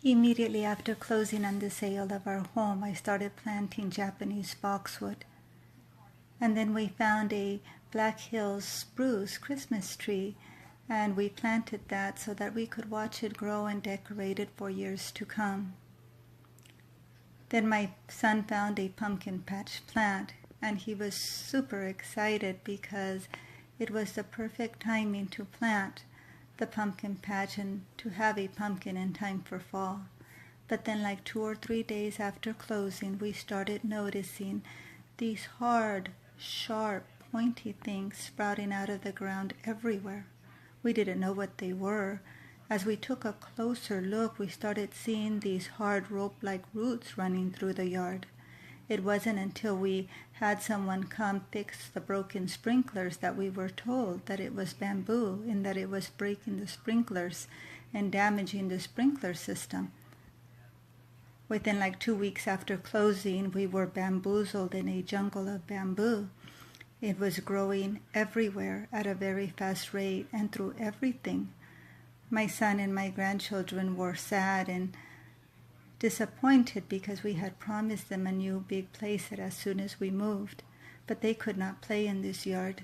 Immediately after closing on the sale of our home, I started planting Japanese boxwood. And then we found a Black Hills spruce Christmas tree, and we planted that so that we could watch it grow and decorate it for years to come. Then my son found a pumpkin patch plant, and he was super excited because it was the perfect timing to plant the pumpkin patch and to have a pumpkin in time for fall. But then like 2 or 3 days after closing, we started noticing these hard, sharp, pointy things sprouting out of the ground everywhere. We didn't know what they were. As we took a closer look, we started seeing these hard rope-like roots running through the yard. It wasn't until we had someone come fix the broken sprinklers that we were told that it was bamboo and that it was breaking the sprinklers and damaging the sprinkler system. Within like 2 weeks after closing, we were bamboozled in a jungle of bamboo. It was growing everywhere at a very fast rate and through everything. My son and my grandchildren were sad and disappointed because we had promised them a new big playset as soon as we moved, but they could not play in this yard.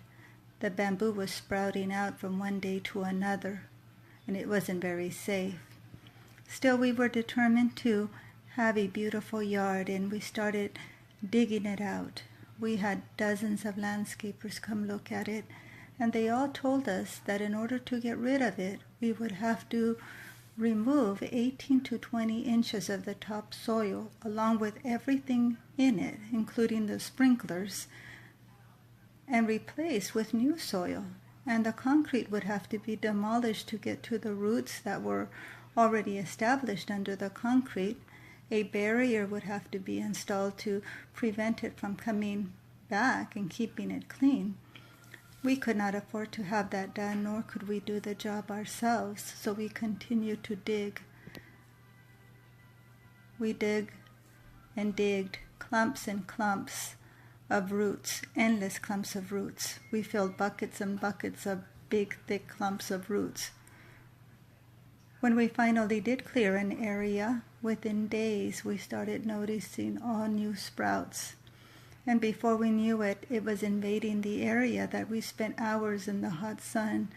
The bamboo was sprouting out from one day to another, and it wasn't very safe. Still, we were determined to have a beautiful yard, and we started digging it out. We had dozens of landscapers come look at it, and they all told us that in order to get rid of it, we would have to remove 18 to 20 inches of the topsoil along with everything in it, including the sprinklers, and replace with new soil. And the concrete would have to be demolished to get to the roots that were already established under the concrete. A barrier would have to be installed to prevent it from coming back and keeping it clean. We could not afford to have that done, nor could we do the job ourselves, so we continued to dig. We dig and digged clumps and clumps of roots, endless clumps of roots. We filled buckets and buckets of big, thick clumps of roots. When we finally did clear an area, within days we started noticing all new sprouts. And before we knew it, it was invading the area that we spent hours in the hot sun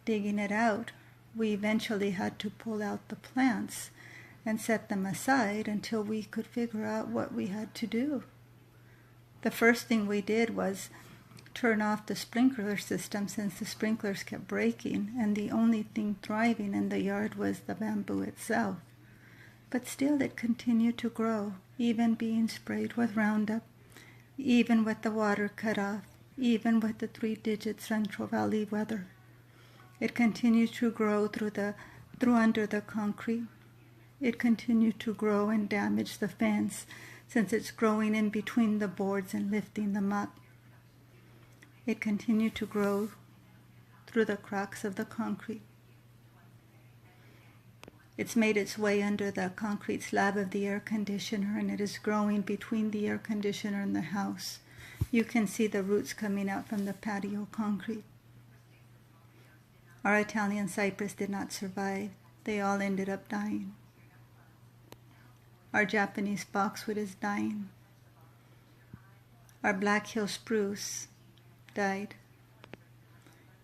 digging it out. We eventually had to pull out the plants and set them aside until we could figure out what we had to do. The first thing we did was turn off the sprinkler system, since the sprinklers kept breaking, and the only thing thriving in the yard was the bamboo itself. But still it continued to grow, even being sprayed with Roundup, even with the water cut off, even with the 3-digit Central Valley weather. It continued to grow through under the concrete. It continued to grow and damage the fence, since it's growing in between the boards and lifting them up. It continued to grow through the cracks of the concrete. It's made its way under the concrete slab of the air conditioner, and it is growing between the air conditioner and the house. You can see the roots coming out from the patio concrete. Our Italian cypress did not survive. They all ended up dying. Our Japanese boxwood is dying. Our Black Hill spruce died.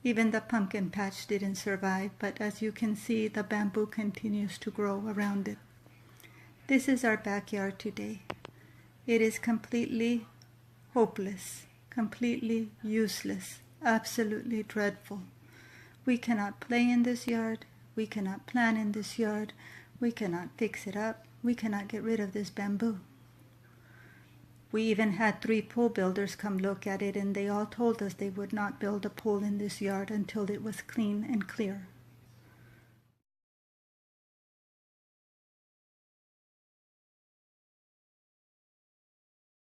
Even the pumpkin patch didn't survive, but as you can see, the bamboo continues to grow around it. This is our backyard today. It is completely hopeless, completely useless, absolutely dreadful. We cannot play in this yard. We cannot plant in this yard. We cannot fix it up. We cannot get rid of this bamboo. We even had 3 pool builders come look at it, and they all told us they would not build a pool in this yard until it was clean and clear.